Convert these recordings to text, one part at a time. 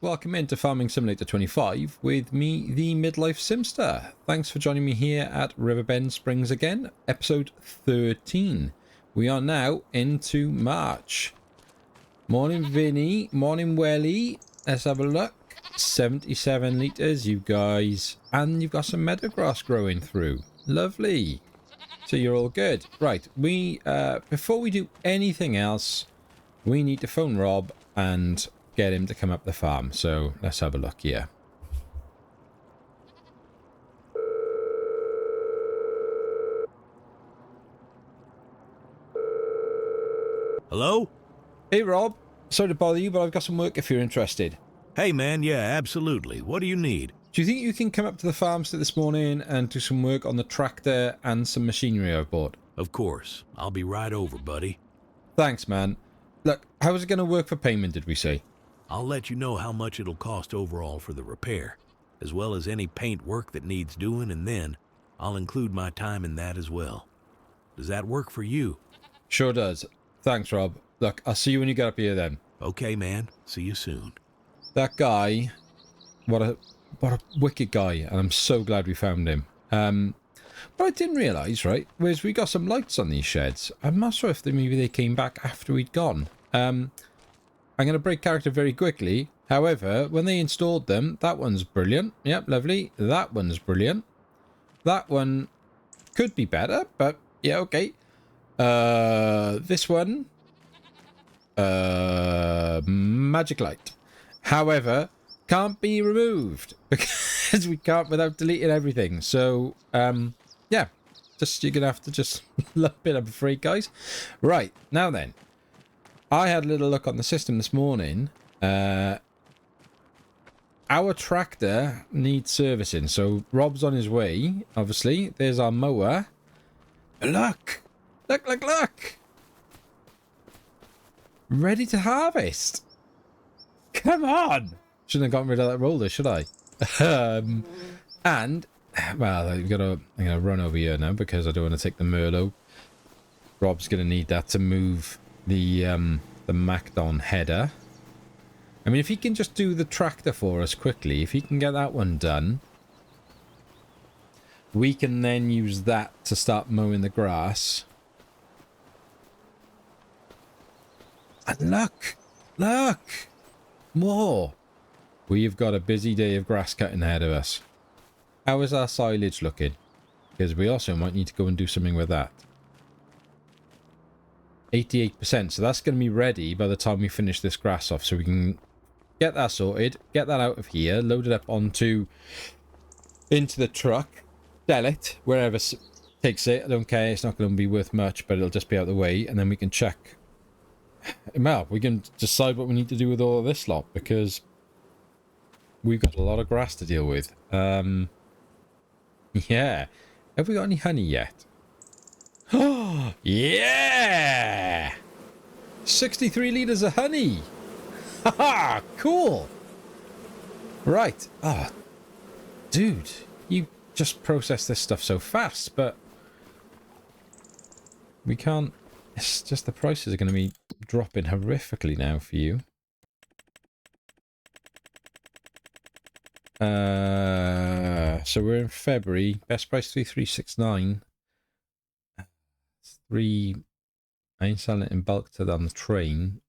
welcome into Farming Simulator 25 with me, the Midlife Simster. Thanks for joining me here at Riverbend Springs again, episode 13. We are now into March. Morning Vinny, morning Welly. Let's have a look. 77 litres, you guys. And you've got some meadowgrass growing through. Lovely. So you're all good. Right, before we do anything else, we need to phone Rob and get him to come up the farm. So let's have a look here. Hello? Hey Rob, sorry to bother you, but I've got some work if you're interested. Hey man, yeah, absolutely. What do you need? Do you think you can come up to the farmstead this morning and do some work on the tractor and some machinery I've bought? Of course. I'll be right over, buddy. Thanks, man. Look, how is it going to work for payment, did we say? I'll let you know how much it'll cost overall for the repair, as well as any paint work that needs doing, and then I'll include my time in that as well. Does that work for you? Sure does. Thanks, Rob. Look, I'll see you when you get up here then. Okay, man. See you soon. That guy, what a wicked guy, and I'm so glad we found him. But I didn't realise, right, whereas we got some lights on these sheds. I'm not sure if maybe they came back after we'd gone. I'm going to break character very quickly. However, when they installed them, that one's brilliant. Yep, lovely. That one's brilliant. That one could be better, but yeah, okay. This one, magic light. However, can't be removed because we can't without deleting everything. So, yeah, you're going to have to just lump it, I'm afraid, guys. Right, now then. I had a little look on the system this morning. Our tractor needs servicing, so Rob's on his way, obviously. There's our mower. Look! Look! Ready to harvest. Come on! Shouldn't have gotten rid of that roller, should I? And, well, I'm gonna run over here now because I don't want to take the Merlot. Rob's going to need that to move the Macdon header. I mean, if he can just do the tractor for us quickly, if he can get that one done, we can then use that to start mowing the grass. And look, more. We've got a busy day of grass cutting ahead of us. How is our silage looking? Because we also might need to go and do something with that. 88%, so that's going to be ready by the time we finish this grass off, so we can get that sorted, get that out of here, load it up into the truck, sell it wherever takes it. I don't care, it's not going to be worth much, but it'll just be out of the way, and then we can check. Well, we can decide what we need to do with all of this lot, because we've got a lot of grass to deal with. Yeah. Have we got any honey yet? Oh, yeah! 63 litres of honey! Haha, cool! Right. Oh, dude, you just process this stuff so fast, but we can't. It's just the prices are going to be dropping horrifically now for you. So we're in February. Best price 3369. I ain't selling it in bulk to on the train.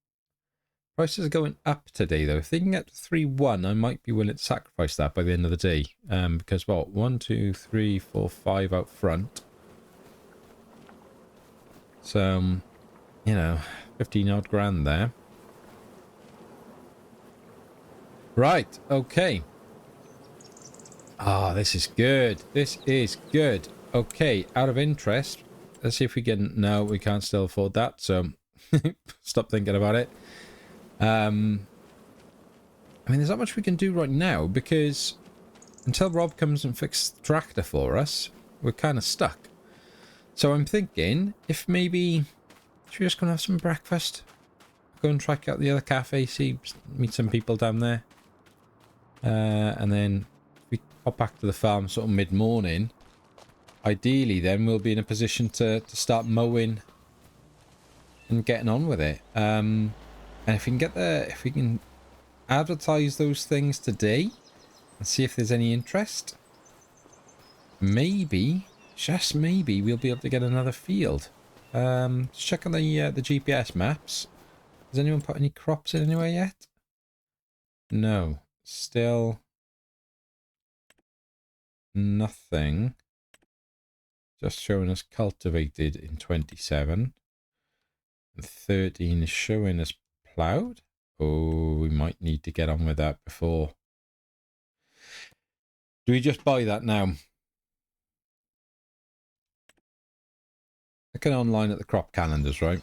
Prices are going up today though. If they can get to 3-1, I might be willing to sacrifice that by the end of the day. Because what, 1, 2, 3, 4, 5 out front. So, you know, 15 odd grand there. Right, okay. Ah, this is good. This is good. Okay, out of interest. Let's see if we can... No, we can't still afford that, so stop thinking about it. I mean, there's not much we can do right now, because until Rob comes and fixes the tractor for us, we're kind of stuck. So I'm thinking, if maybe... Should we just go and have some breakfast? Go and check out the other cafe, meet some people down there. And then we pop back to the farm sort of mid-morning. Ideally, then we'll be in a position to start mowing and getting on with it. And if we can get there, if we can advertise those things today and see if there's any interest. Maybe, just maybe, we'll be able to get another field. Let's check on the GPS maps. Has anyone put any crops in anywhere yet? No, still nothing. Just showing us cultivated in 27. And 13 is showing us ploughed. Oh, we might need to get on with that before. Do we just buy that now? Looking online at the crop calendars, right?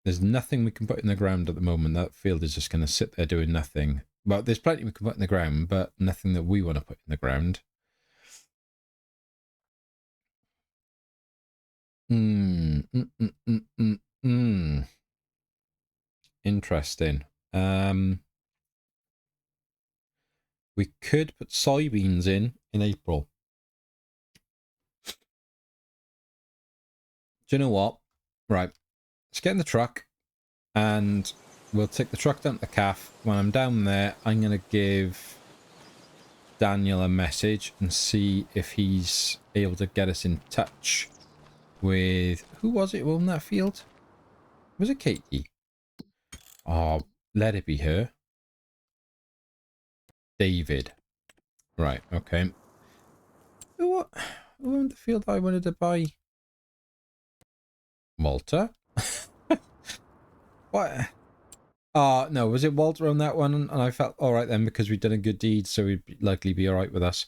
There's nothing we can put in the ground at the moment. That field is just going to sit there doing nothing. Well, there's plenty we can put in the ground, but nothing that we want to put in the ground. Interesting. We could put soybeans in April. Do you know what? Right. Let's get in the truck and we'll take the truck down to the calf. When I'm down there, I'm going to give Daniel a message and see if he's able to get us in touch with... Who was it who owned that field? Was it Katie? Oh, let it be her. David. Right, okay. Who owned the field I wanted to buy? Walter? What? No, was it Walter on that one? And I felt alright then because we'd done a good deed, so he'd likely be alright with us.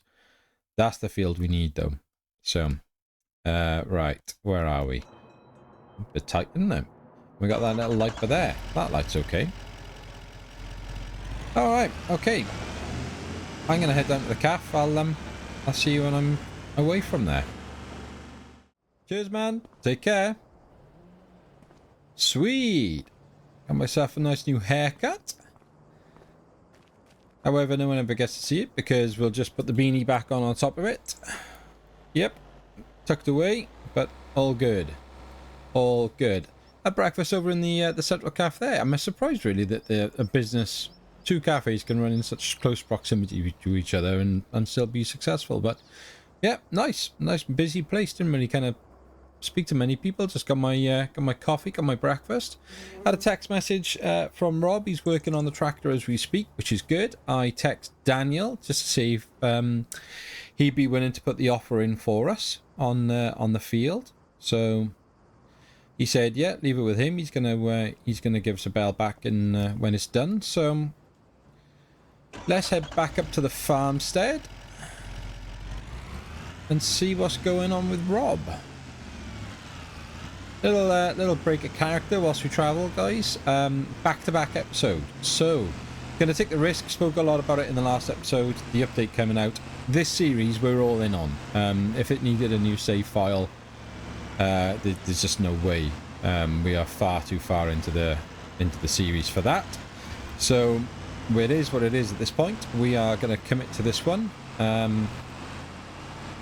That's the field we need though. So, right, where are we? A bit tight, isn't it? We got that little light for there. That light's okay. Alright, okay. I'm gonna head down to the calf. I'll see you when I'm away from there. Cheers, man. Take care. Sweet. Got myself a nice new haircut. However, no one ever gets to see it because we'll just put the beanie back on top of it. Yep. Tucked away, but all good. All good. Had breakfast over in the Central Cafe. I'm surprised really that a business, two cafes can run in such close proximity to each other and still be successful. But yeah, nice busy place. Didn't really kind of speak to many people. Just got my coffee, got my breakfast. Had a text message from Rob. He's working on the tractor as we speak, which is good. I text Daniel just to see if he'd be willing to put the offer in for us on the field. So he said, yeah, leave it with him. He's gonna give us a bell back in when it's done. So let's head back up to the farmstead and see what's going on with Rob. Little break of character whilst we travel, guys. Back-to-back episode. So, gonna take the risk. Spoke a lot about it in the last episode. The update coming out. This series we're all in on. If it needed a new save file, there's just no way. We are far too far into the series for that. So, it is what it is at this point. We are gonna commit to this one.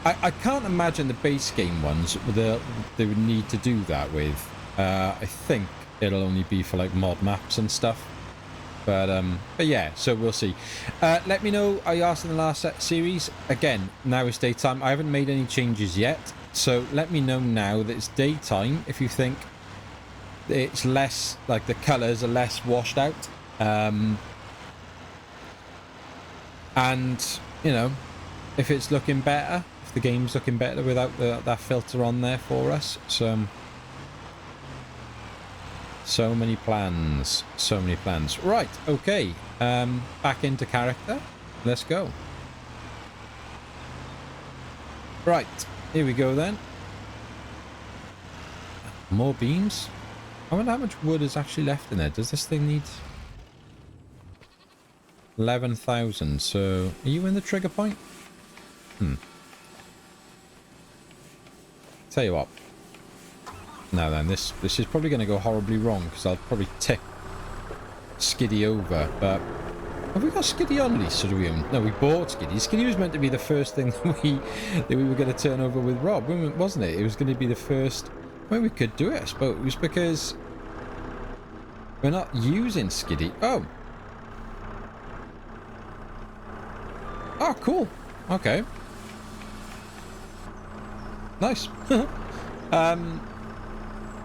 I can't imagine the base game ones they would need to do that with. I think it'll only be for like mod maps and stuff. But yeah, so we'll see. Let me know. I asked in the last series. Again, now it's daytime. I haven't made any changes yet. So let me know now that it's daytime if you think it's less, like the colours are less washed out. And, you know, if it's looking better. The game's looking better without that filter on there for us. So many plans, right, okay, back into character, let's go. Right, here we go then. More beams. I wonder how much wood is actually left in there. Does this thing need 11,000? So are you in the trigger point? Tell you what. Now then, this is probably going to go horribly wrong because I'll probably tip Skiddy over. But have we got Skiddy on lease or do we own? No, we bought Skiddy. Skiddy was meant to be the first thing that we were going to turn over with Rob, wasn't it? It was going to be the first. Well, we could do it, I suppose, because we're not using Skiddy. Oh, Oh, cool. Okay. Nice. And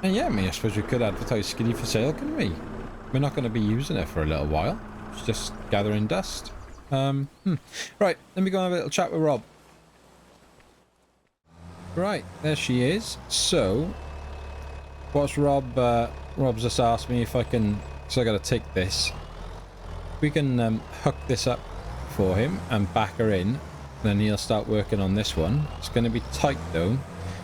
yeah, I mean, I suppose we could advertise Skinny for sale, couldn't we? We're not going to be using it for a little while. It's just gathering dust. Right, let me go and have a little chat with Rob. Right, there she is. So, what's Rob? Rob's just asked me if I can. So I got to take this. We can hook this up for him and back her in. Then he'll start working on this one. It's going to be tight though.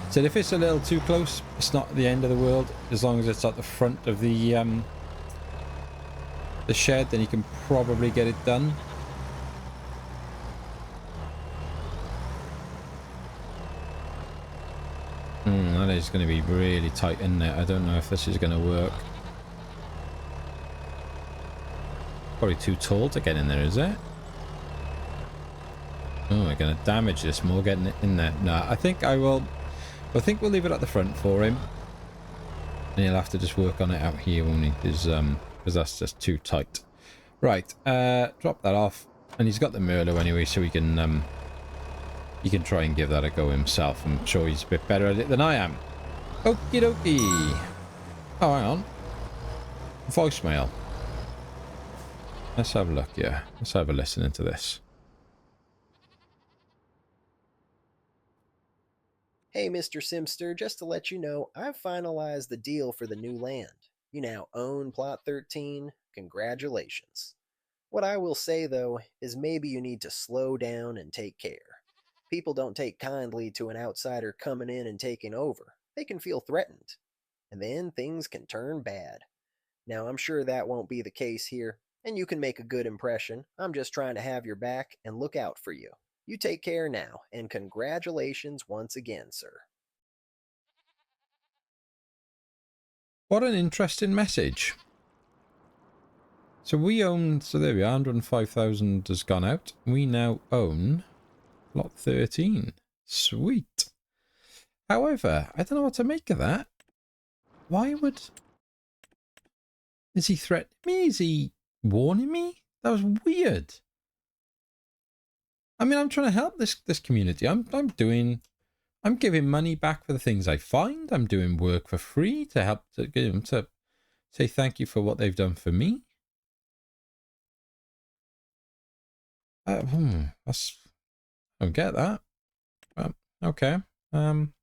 So if it's a little too close, it's not the end of the world. As long as it's at the front of the shed, then you can probably get it done. That is going to be really tight, isn't it? I don't know if this is going to work. Probably too tall to get in there, is it? Oh, we're going to damage this more getting it in there. No, I think I will. I think we'll leave it at the front for him. And he'll have to just work on it out here, won't he? Because that's just too tight. Right, drop that off. And he's got the Merlot anyway, so he can try and give that a go himself. I'm sure he's a bit better at it than I am. Okie dokie. Oh, hang on. Voicemail. Let's have a look, yeah. Let's have a listen into this. Hey, Mr. Simster, just to let you know, I've finalized the deal for the new land. You now own Plot 13. Congratulations. What I will say, though, is maybe you need to slow down and take care. People don't take kindly to an outsider coming in and taking over. They can feel threatened. And then things can turn bad. Now, I'm sure that won't be the case here, and you can make a good impression. I'm just trying to have your back and look out for you. You take care now, and congratulations once again, sir. What an interesting message. So we own, so there we are, 105,000 has gone out. We now own Lot 13. Sweet. However, I don't know what to make of that. Why would... Is he threatening me? Is he warning me? That was weird. I mean, I'm trying to help this community. I'm giving money back for the things I find. I'm doing work for free to help to get them to say thank you for what they've done for me. That's, I don't get that. Okay. Warned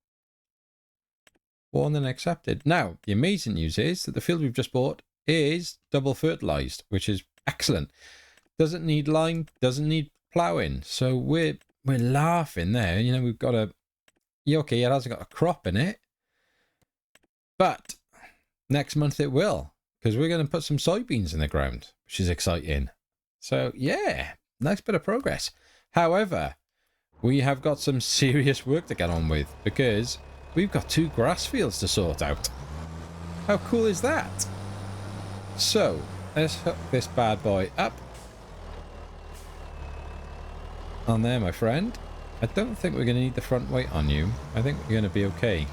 and accepted. Now, the amazing news is that the field we've just bought is double fertilized, which is excellent. Doesn't need lime, doesn't need ploughing. So we're laughing there. You know, we've got a... Okay, it hasn't got a crop in it. But next month it will. Because we're going to put some soybeans in the ground, which is exciting. So, yeah, nice bit of progress. However, we have got some serious work to get on with. Because we've got 2 grass fields to sort out. How cool is that? So, let's hook this bad boy up. On there, my friend. I don't think we're going to need the front weight on you. I think we're going to be okay.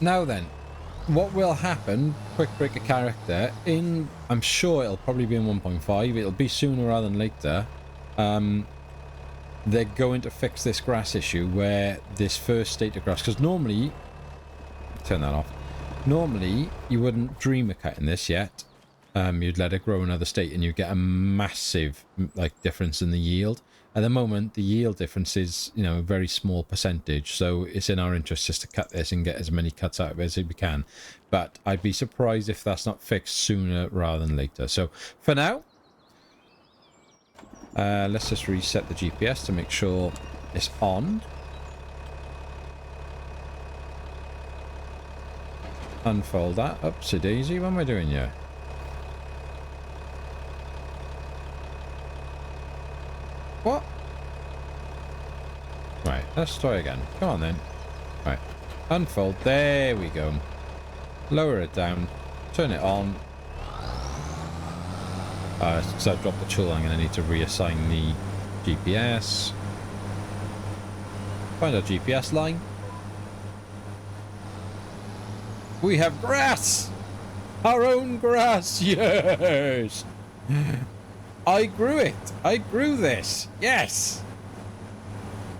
Now then, what will happen, quick break of character, I'm sure it'll probably be in 1.5. It'll be sooner rather than later. They're going to fix this grass issue where this first state of grass, because normally, turn that off. Normally, you wouldn't dream of cutting this yet. You'd let it grow another state and you get a massive difference in the yield. At the moment, the yield difference is, you know, a very small percentage. So it's in our interest just to cut this and get as many cuts out of it as we can. But I'd be surprised if that's not fixed sooner rather than later. So for now, let's just reset the GPS to make sure it's on. Unfold that. Upsy daisy. What am I doing here? What? Right, let's try again. Come on then. Right. Unfold. There we go. Lower it down. Turn it on. Because I've dropped the tool, I'm going to need to reassign the GPS. Find our GPS line. We have grass! Our own grass, yes! I grew it. I grew this. Yes!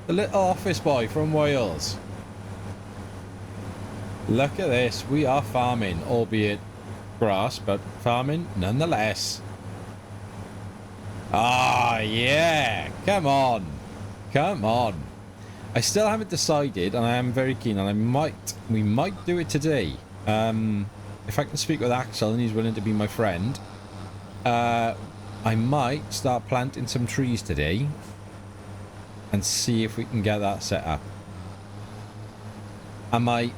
The little office boy from Wales. Look at this. We are farming, albeit grass, but farming nonetheless. Ah, yeah. Come on. Come on. I still haven't decided, and I am very keen, and we might do it today. If I can speak with Axel and he's willing to be my friend, I might start planting some trees today and see if we can get that set up. And my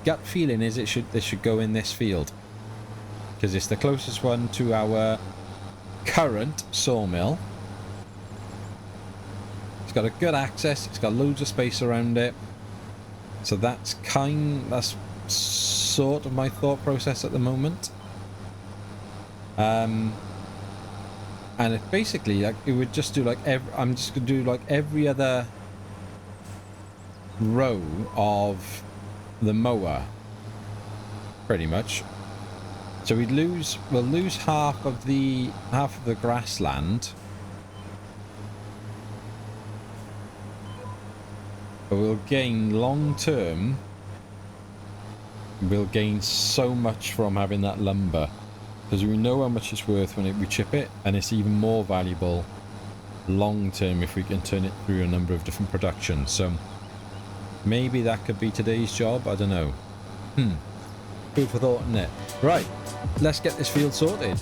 gut feeling is this should go in this field, because it's the closest one to our current sawmill. It's got a good access, it's got loads of space around it, so that's sort of my thought process at the moment. And it basically, like, it would just do like I'm just gonna do like every other row of the mower, pretty much. So we'll lose half of the grassland, but we'll gain long term. We'll gain so much from having that lumber, because we know how much it's worth when we chip it, and it's even more valuable long term if we can turn it through a number of different productions. So maybe that could be today's job. I don't know. Food for thought, isn't it? Right, let's get this field sorted.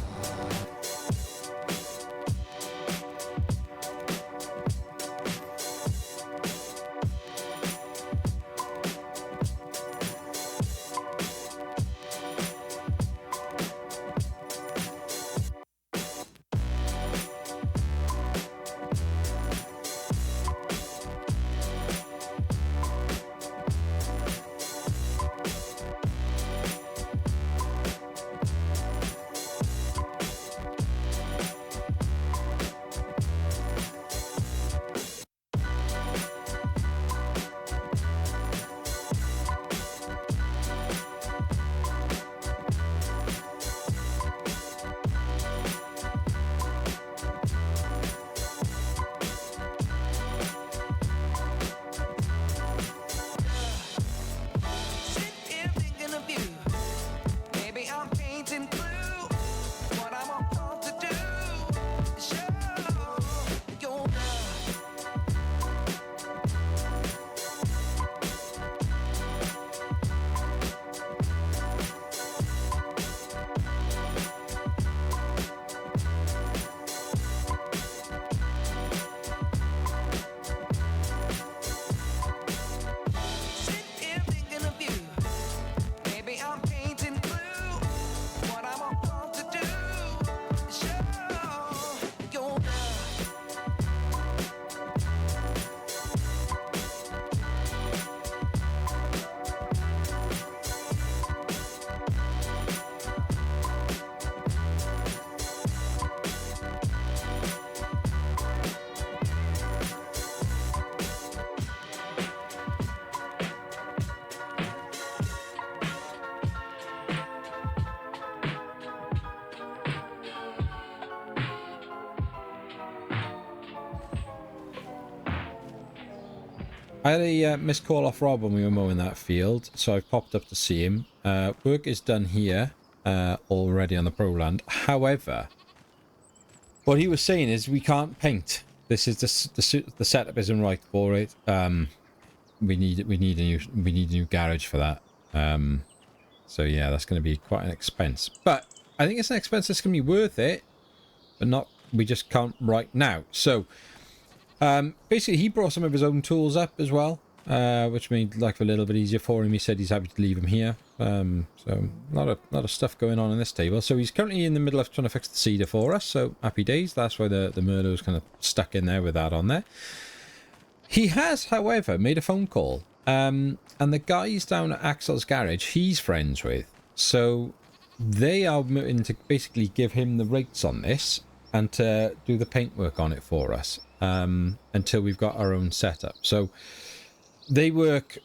I had a missed call off Rob when we were mowing that field, so I've popped up to see him. Work is done here already on the Pro Land. However, what he was saying is we can't paint. This is the setup isn't right for it. We need a new garage for that. So yeah, that's going to be quite an expense. But I think it's an expense that's going to be worth it, but not. We just can't right now. So. Basically, he brought some of his own tools up as well, which made life a little bit easier for him. He said he's happy to leave them here. So a lot of stuff going on in this table. So he's currently in the middle of trying to fix the cedar for us. So happy days. That's why the Merlot's kind of stuck in there with that on there. He has, however, made a phone call. And the guys down at Axel's garage, he's friends with. So they are willing to basically give him the rates on this and to do the paintwork on it for us. Until we've got our own setup. So they work,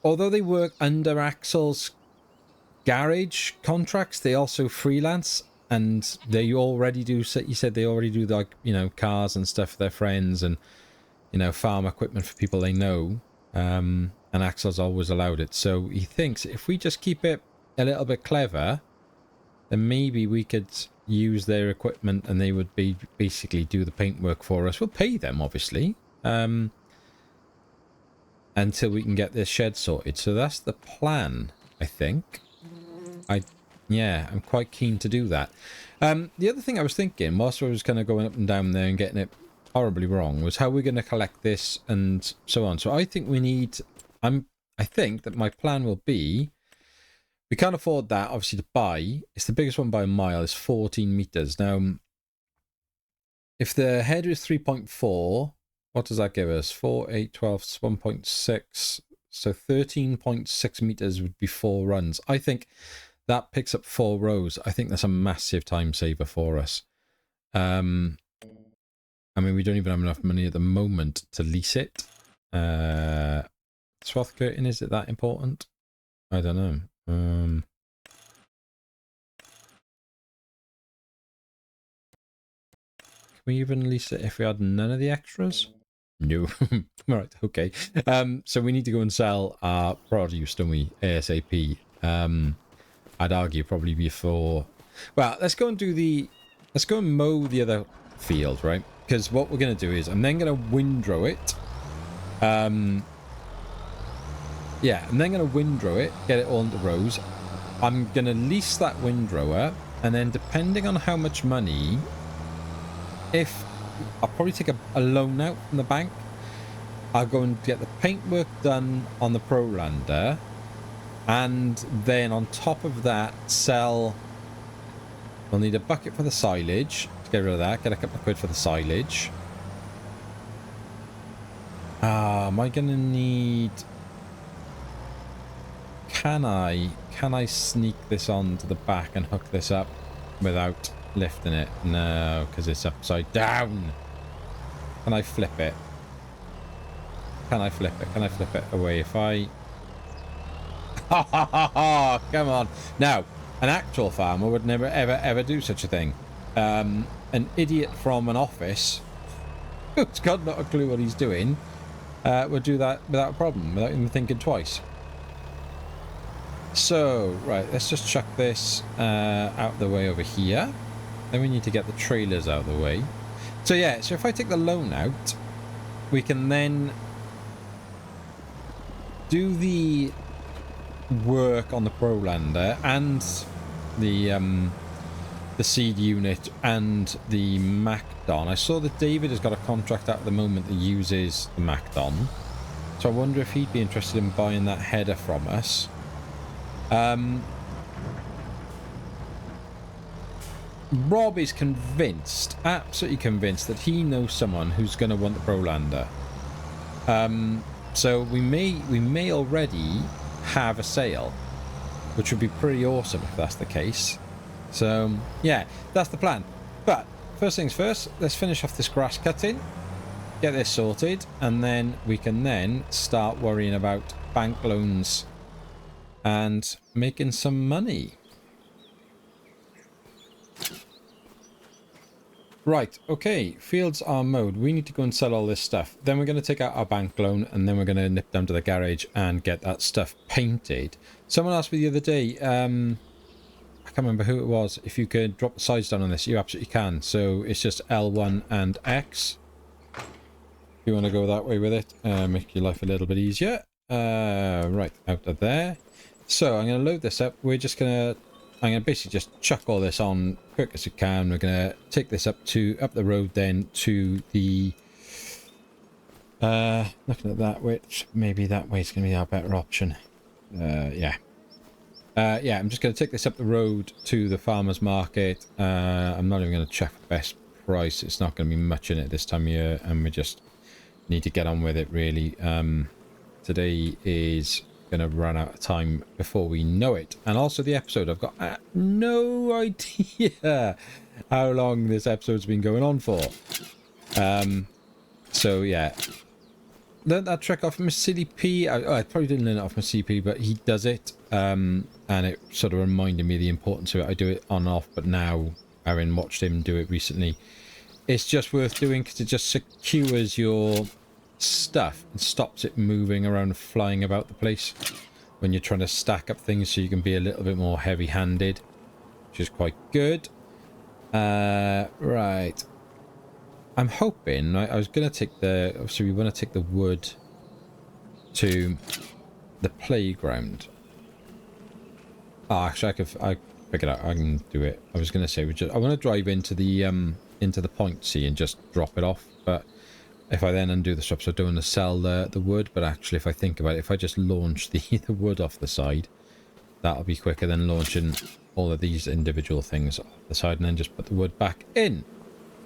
although they work under Axel's garage contracts, they also freelance, and they already do, you said they already do, like, you know, cars and stuff for their friends, and, you know, farm equipment for people they know. And Axel's always allowed it. So he thinks if we just keep it a little bit clever, then maybe we could use their equipment and they would basically do the paintwork for us. We'll pay them, obviously, until we can get this shed sorted. So that's the plan, I think. Yeah, I'm quite keen to do that. The other thing I was thinking, whilst I was kind of going up and down there and getting it horribly wrong, was how we're going to collect this and so on. So I think we need... I think that my plan will be... We can't afford that, obviously, to buy. It's the biggest one by a mile. It's 14 meters. Now, if the header is 3.4, what does that give us? 4, 8, 12, 1.6. So 13.6 meters would be 4 runs. I think that picks up 4 rows. I think that's a massive time saver for us. I mean, we don't even have enough money at the moment to lease it. Swath curtain, is it that important? I don't know. Can we even lease it if we had none of the extras? No. Right, okay. So we need to go and sell our produce, don't we? ASAP. I'd argue probably before... Well, let's go and do the... Let's go and mow the other field, right? Because what we're going to do is I'm then going to windrow it. Yeah, I'm then going to windrow it, get it all into rows. I'm going to lease that windrower, and then depending on how much money, if I'll probably take a loan out from the bank, I'll go and get the paintwork done on the Prolander, and then on top of that, sell... We'll need a bucket for the silage to get rid of that, get a couple of quid for the silage. Am I going to need... Can I sneak this onto the back and hook this up without lifting it? No, because it's upside down. Can I flip it? Can I flip it? Can I flip it away if I... Ha ha ha ha! Come on. Now, an actual farmer would never ever do such a thing. An idiot from an office who's got not a clue what he's doing would do that without a problem, without even thinking twice. So, right, let's just chuck this out of the way over here. Then we need to get the trailers out of the way. So yeah, so if I take the loan out, we can then do the work on the Prolander and the seed unit and the Macdon. I saw that David has got a contract out at the moment that uses the Macdon. So I wonder if he'd be interested in buying that header from us. Rob is convinced, absolutely convinced, that he knows someone who's going to want the Prolander. So we may already have a sale, which would be pretty awesome if that's the case. So yeah, that's the plan. But first things first, let's finish off this grass cutting, get this sorted, and then we can then start worrying about bank loans and making some money. Right, okay, fields are mowed. We need to go and sell all this stuff. Then we're going to take out our bank loan, and then we're going to nip down to the garage and get that stuff painted. Someone asked me the other day, I can't remember who it was, if you could drop the sides down on this. You absolutely can. So it's just L1 and X. If you want to go that way with it, make your life a little bit easier. Right, out of there. So I'm going to load this up. I'm going to basically just chuck all this on quick as we can. We're going to take this up the road then to the... looking at that, which maybe that way is going to be our better option. Yeah, I'm just going to take this up the road to the farmer's market. I'm not even going to check the best price. It's not going to be much in it this time of year, and we just need to get on with it, really. Today is going to run out of time before we know it. And also the episode, I've got no idea how long this episode's been going on for. So yeah, learned that trick off Mr. CDP. I probably didn't learn it off Mr. CDP, but he does it. And it sort of reminded me the importance of it. I do it on and off, but now, having watched him do it recently, it's just worth doing because it just secures your stuff and stops it moving around and flying about the place when you're trying to stack up things, so you can be a little bit more heavy-handed, which is quite good. Right. I'm hoping, I was going to take the, obviously we want to take the wood to the playground. Oh, actually I figured out I can do it. I was going to say, I want to drive into the point, see, and just drop it off, but if I then undo the straps, I don't want to sell the wood, but actually if I think about it, if I just launch the wood off the side, that'll be quicker than launching all of these individual things off the side and then just put the wood back in.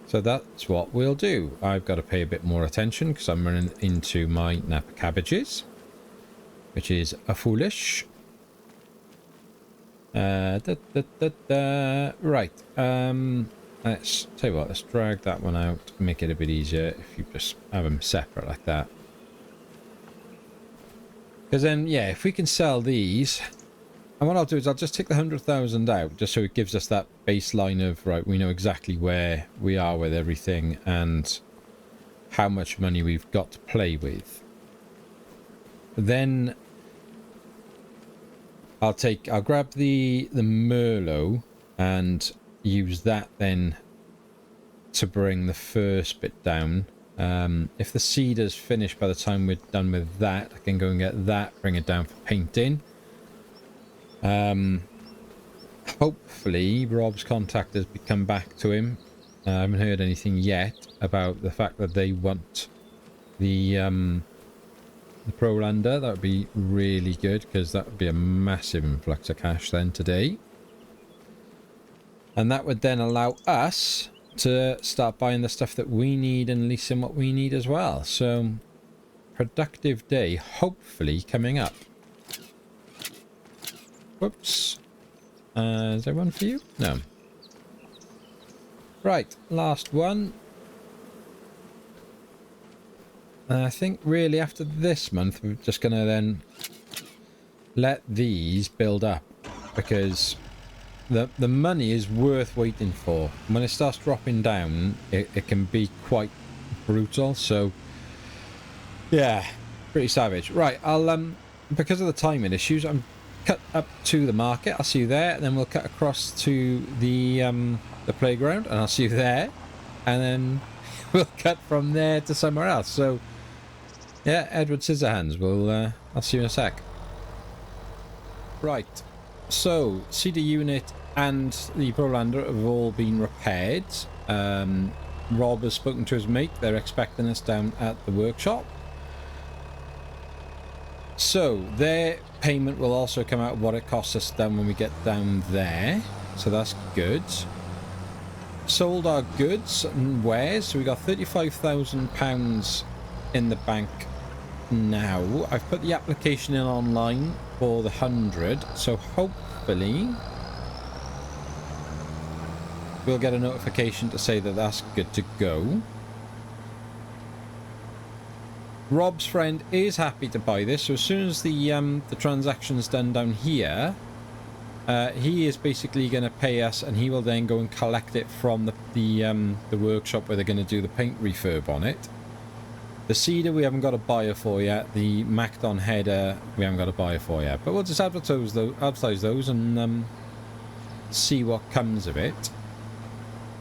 So that's what we'll do. I've got to pay a bit more attention because I'm running into my Napa cabbages, which is foolish. Right. Let's tell you what, let's drag that one out, make it a bit easier if you just have them separate like that. Because then, yeah, if we can sell these, and what I'll do is I'll just take the 100,000 out, just so it gives us that baseline of, right, we know exactly where we are with everything and how much money we've got to play with. Then I'll grab the Merlot and use that then to bring the first bit down. If the cedar's finished by the time we're done with that, I can go and get that, bring it down for painting. Hopefully Rob's contactors come back to him. I haven't heard anything yet about the fact that they want the Prolander. That would be really good, because that would be a massive influx of cash then today. And that would then allow us to start buying the stuff that we need and leasing what we need as well. So, productive day, hopefully, coming up. Whoops. Is there one for you? No. Right, last one. I think really after this month, we're just going to then let these build up, because the money is worth waiting for. When it starts dropping down, it can be quite brutal. So, yeah, pretty savage. Right, I'll because of the timing issues, I'm cut up to the market. I'll see you there, and then we'll cut across to the playground, and I'll see you there, and then we'll cut from there to somewhere else. So, yeah, Edward Scissorhands. I'll see you in a sec. Right. So, CD unit and the Prolander have all been repaired. Rob has spoken to his mate. They're expecting us down at the workshop. So, their payment will also come out of what it costs us down when we get down there. So that's good. Sold our goods and wares. So we got £35,000 in the bank now. I've put the application in online for the 100, so hopefully we'll get a notification to say that that's good to go. Rob's friend is happy to buy this, so as soon as the transaction's done down here, he is basically going to pay us, and he will then go and collect it from the workshop where they're going to do the paint refurb on it. The cedar we haven't got a buyer for yet. The Macdon header we haven't got a buyer for yet. But we'll just advertise those and see what comes of it.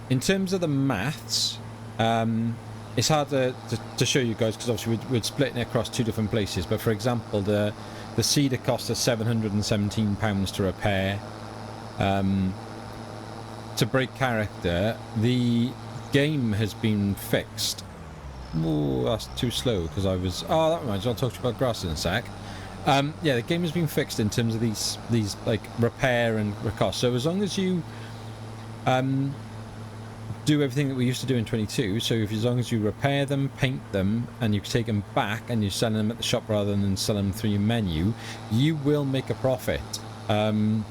In terms of the maths, it's hard to show you guys because obviously we're splitting it across two different places. But for example, the cedar cost us £717 to repair. To break character, the game has been fixed. Oh, that's too slow because I was... Oh, that reminds me, I'll talk to you about grass in a sec. Yeah, the game has been fixed in terms of these like repair and cost. So as long as you do everything that we used to do in 22, so as long as you repair them, paint them, and you take them back and you're selling them at the shop rather than selling them through your menu, you will make a profit. I'll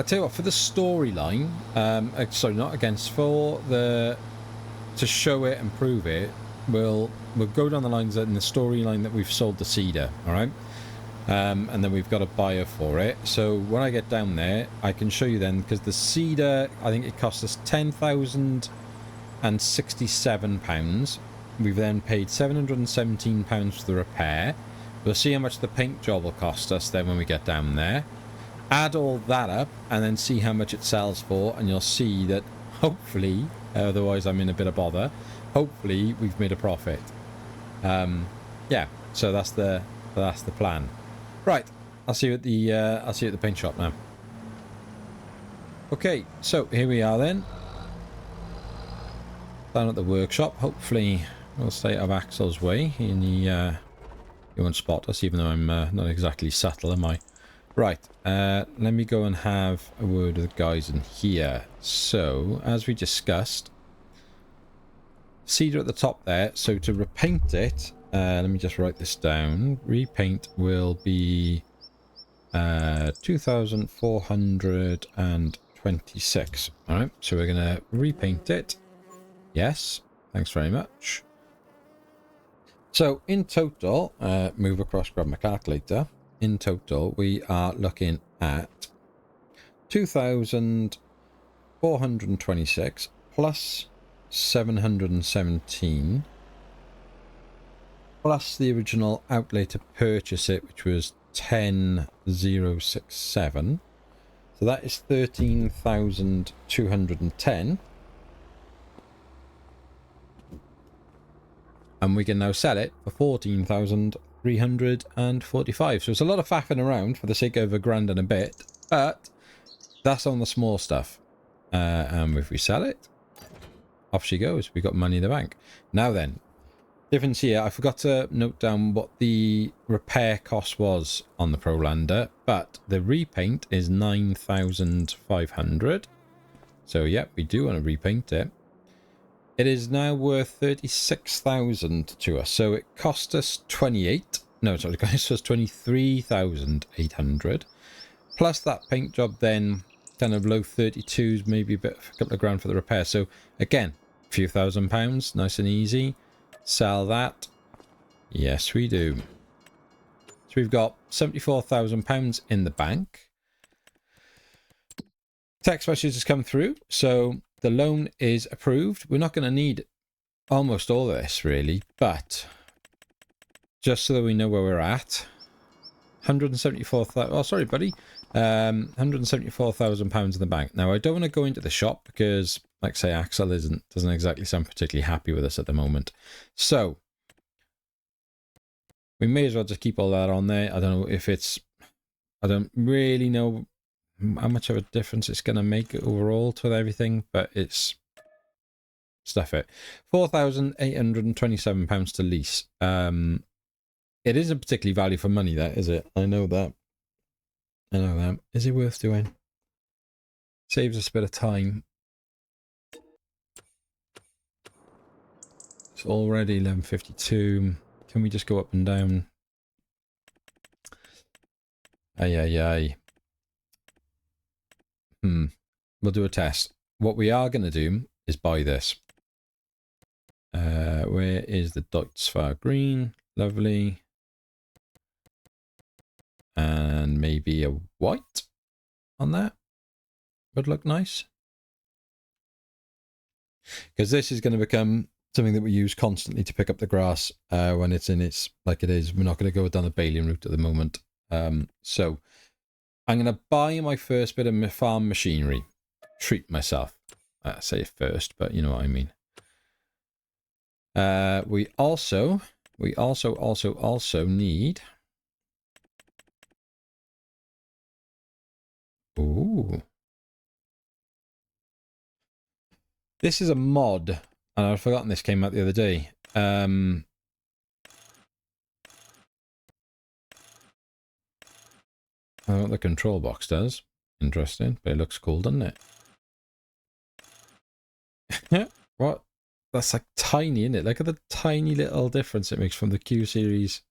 tell you what, for the storyline, sorry, not against, for the... to show it and prove it, we'll go down the lines in the storyline that we've sold the cedar, all right? And then we've got a buyer for it. So when I get down there, I can show you then, because the cedar, I think it cost us £10,067. We've then paid £717 for the repair. We'll see how much the paint job will cost us then when we get down there. Add all that up and then see how much it sells for, and you'll see that hopefully, otherwise I'm in a bit of bother, hopefully we've made a profit. Yeah, so that's the plan. Right, I'll see you at the paint shop now. Okay, so here we are then. Down at the workshop. Hopefully we'll stay out of Axel's way. He won't spot us, even though I'm not exactly subtle, am I? Right, let me go and have a word with the guys in here. So, as we discussed, cedar at the top there. So to repaint it, let me just write this down. Repaint will be 2,426. All right, so we're gonna repaint it. Yes, thanks very much. So in total, move across, grab my calculator. In total, we are looking at 2,426 plus 717 plus the original outlay to purchase it, which was 10,067. So that is 13,210. And we can now sell it for 14,345. So it's a lot of faffing around for the sake of £1,000 and a bit, but that's on the small stuff. And if we sell it, off she goes. We've got money in the bank. Now then, difference here. I forgot to note down what the repair cost was on the Prolander, but the repaint is 9,500. So yeah, we do want to repaint it. It is now worth 36,000 to us. So it cost us 28. No, sorry, it cost us 23,800. Plus that paint job then, kind of low 32s, maybe a couple of grand for the repair. So again, a few £1,000, nice and easy. Sell that. Yes, we do. So we've got £74,000 in the bank. Text message has come through, so the loan is approved. We're not going to need almost all of this, really, but just so that we know where we're at, 174,000. Oh, sorry, buddy. £174,000 in the bank. Now, I don't want to go into the shop because, like say, Axel doesn't exactly sound particularly happy with us at the moment. So we may as well just keep all that on there. I don't know if it's. I don't really know how much of a difference it's going to make overall to everything, but it's stuff it. £4,827 to lease. It isn't particularly value for money, that is it? I know that. I know that. Is it worth doing? Saves us a bit of time. It's already 11:52. Can we just go up and down? Aye. We'll do a test. What we are going to do is buy this. Where is the Deutzfahr green? Lovely. And maybe a white on that would look nice. Because this is going to become something that we use constantly to pick up the grass when it's in its, like it is. We're not going to go down the baling route at the moment. So I'm going to buy my first bit of farm machinery. Treat myself. I say first, but you know what I mean. We also need. Ooh. This is a mod, and I've forgotten this came out the other day. I don't know what the control box does. Interesting, but it looks cool, doesn't it? What? That's like tiny, isn't it? Look at the tiny little difference it makes from the Q series,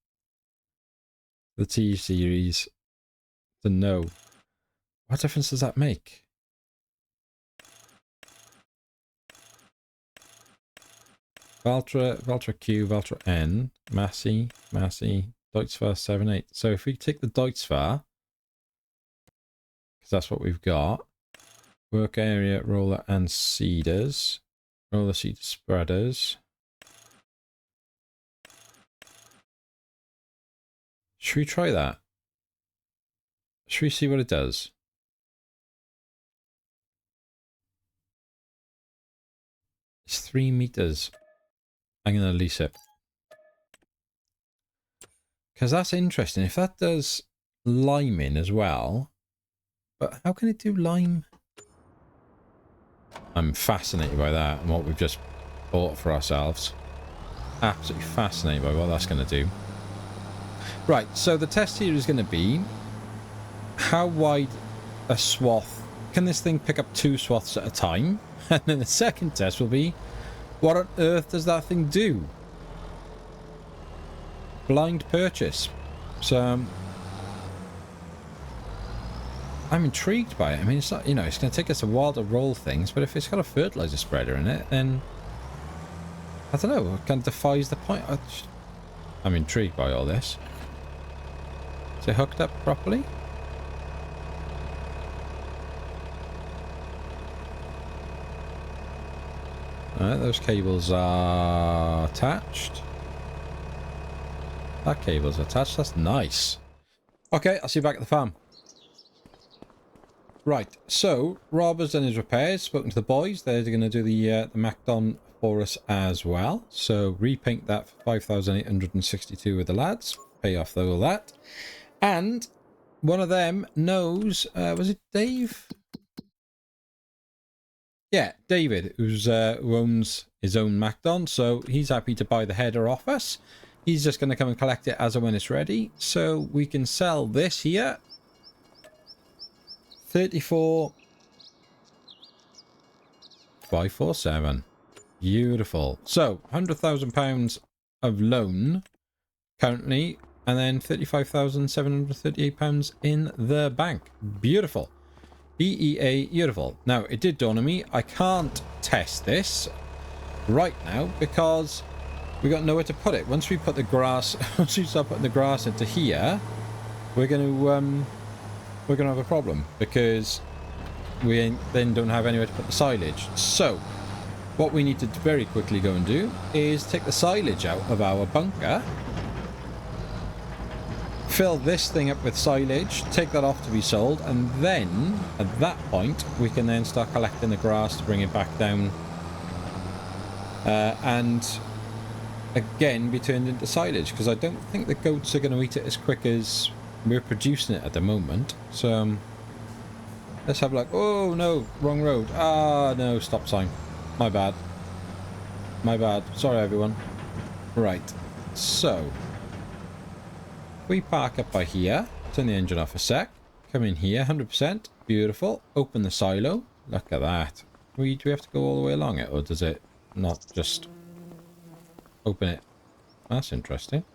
the T series, to no. What difference does that make? Valtra Q, Valtra N, Massey, Deutzfahr 7-8. So if we take the Deutzfahr, because that's what we've got, work area, roller and seeders, roller seeder spreaders. Should we try that? Should we see what it does? It's 3 meters. I'm going to lease it. Because that's interesting. If that does liming as well. But how can it do lime? I'm fascinated by that and what we've just bought for ourselves. Absolutely fascinated by what that's going to do. Right, so the test here is going to be how wide a swath. Can this thing pick up 2 swaths at a time? And then the second test will be, what on earth does that thing do? Blind purchase. So I'm intrigued by it. I mean, it's not, you know, it's going to take us a while to roll things, but if it's got a fertilizer spreader in it, then I don't know, it kind of defies the point. I'm intrigued by all this. Is it hooked up properly? Alright, those cables are attached. That cable's attached, that's nice. Okay, I'll see you back at the farm. Right, so Rob has done his repairs, spoken to the boys. They're going to do the MacDon for us as well. So repaint that for 5,862 with the lads. Pay off all that. And one of them knows, was it Dave? Yeah, David, who owns his own MacDon. So he's happy to buy the header off us. He's just going to come and collect it as and when it's ready. So we can sell this here. 34,547. Beautiful. So £100,000 of loan currently, and then £35,738 in the bank. Beautiful. BEA, beautiful. Now it did dawn on me, I can't test this right now because we got nowhere to put it. Once we put the grass, once we start putting the grass into here, we're going to have a problem because we then don't have anywhere to put the silage. So what we need to very quickly go and do is take the silage out of our bunker, fill this thing up with silage, take that off to be sold, and then at that point we can then start collecting the grass to bring it back down and again be turned into silage, because I don't think the goats are going to eat it as quick as we're producing it at the moment. So let's have a look. Oh no, wrong road. Ah no, stop sign. My bad. Sorry everyone. Right, so we park up by here, turn the engine off a sec, come in here, 100%, beautiful, open the silo. Look at that. Do we have to go all the way along it, or does it not just open it? That's interesting.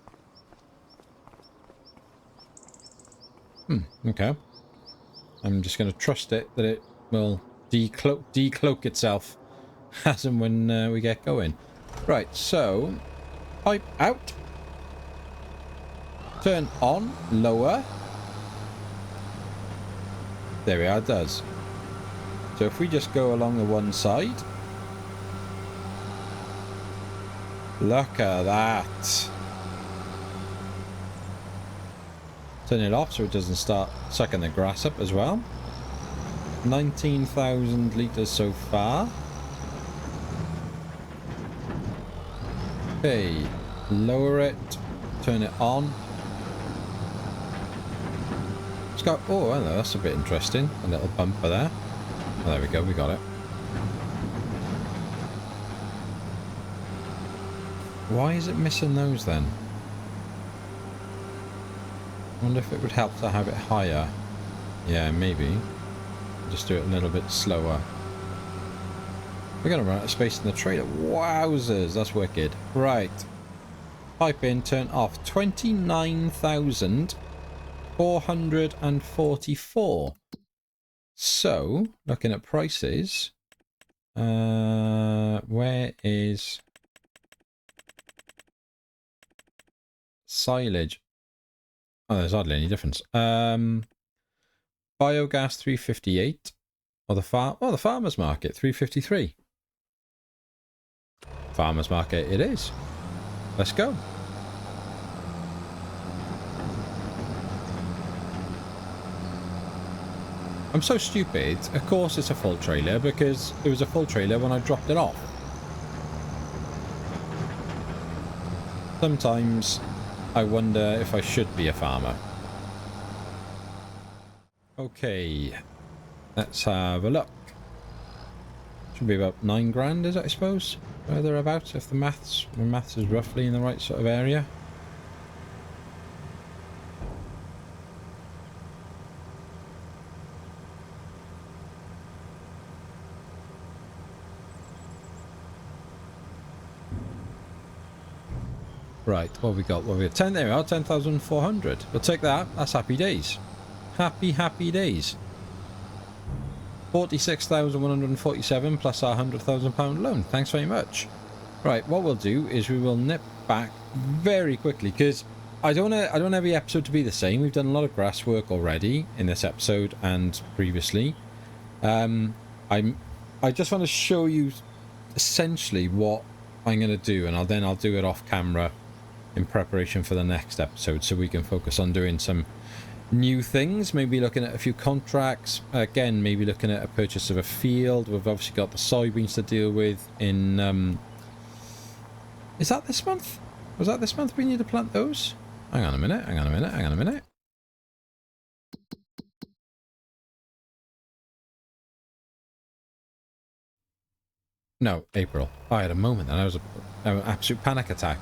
Okay. I'm just going to trust it that it will decloak itself as and when we get going. Right, so pipe out, turn on, lower. There we are, it does. So if we just go along the one side, look at that. Turn it off so it doesn't start sucking the grass up as well. 19,000 litres so far. Okay, lower it, turn it on. It's got, oh, hello, that's a bit interesting. A little bumper there. Oh, there we go, we got it. Why is it missing those then? I wonder if it would help to have it higher. Yeah, maybe. Just do it a little bit slower. We're going to run out of space in the trailer. Wowzers, that's wicked. Right. Pipe in, turn off. 29,444. So, looking at prices. Where is Silage. Oh, there's hardly any difference. Biogas 358. Or the farmer's market 353. Farmer's market it is. Let's go. I'm so stupid. Of course it's a full trailer because it was a full trailer when I dropped it off. Sometimes I wonder if I should be a farmer. Okay, let's have a look. Should be about 9 grand, is it, I suppose? Or thereabouts, if the maths is roughly in the right sort of area. Right, what have we got? What have we got? 10, there we are, 10,400. We'll take that. That's happy days. Happy days. 46,147 plus our £100,000 loan. Thanks very much. Right, what we'll do is we will nip back very quickly because I don't want every episode to be the same. We've done a lot of grass work already in this episode and previously. I just want to show you essentially what I'm going to do, and I'll do it off camera in preparation for the next episode so we can focus on doing some new things, maybe looking at a few contracts, again maybe looking at a purchase of a field. We've obviously got the soybeans to deal with in is that this month? Was that this month we need to plant those? Hang on a minute. No, April. I had a moment and I was an absolute panic attack.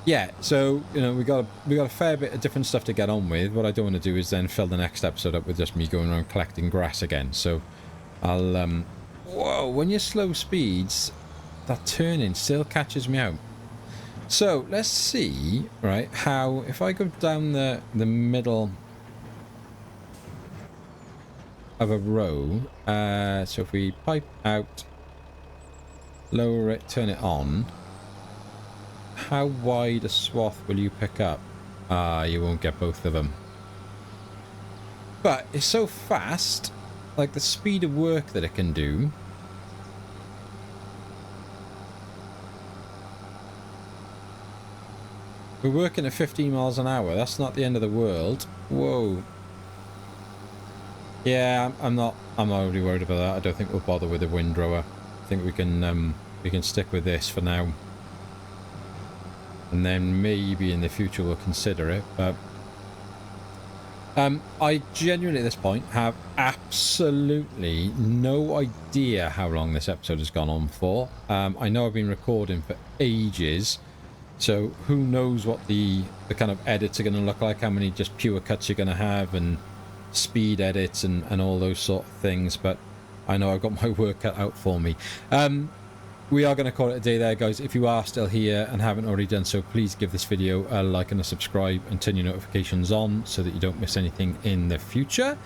Yeah, so you know we got a fair bit of different stuff to get on with. What I don't want to do is then fill the next episode up with just me going around collecting grass again. So I'll whoa, when you're slow speeds, that turning still catches me out. So let's see, right, how if I go down the middle of a row, so if we pipe out, lower it, turn it on, how wide a swath will you pick up? You won't get both of them. But it's so fast, like the speed of work that it can do. We're working at 15 miles an hour. That's not the end of the world. Whoa. Yeah, I'm not really worried about that. I don't think we'll bother with the windrower. I think we can stick with this for now. And then maybe in the future we'll consider it, but I genuinely at this point have absolutely no idea how long this episode has gone on for. I know I've been recording for ages, so who knows what the kind of edits are going to look like, how many just pure cuts you're going to have, and speed edits and all those sort of things, but I know I've got my work cut out for me. We are going to call it a day there, guys. If you are still here and haven't already done so, please give this video a like and a subscribe and turn your notifications on so that you don't miss anything in the future.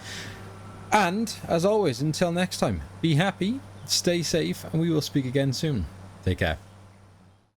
And, as always, until next time, be happy, stay safe, and we will speak again soon. Take care.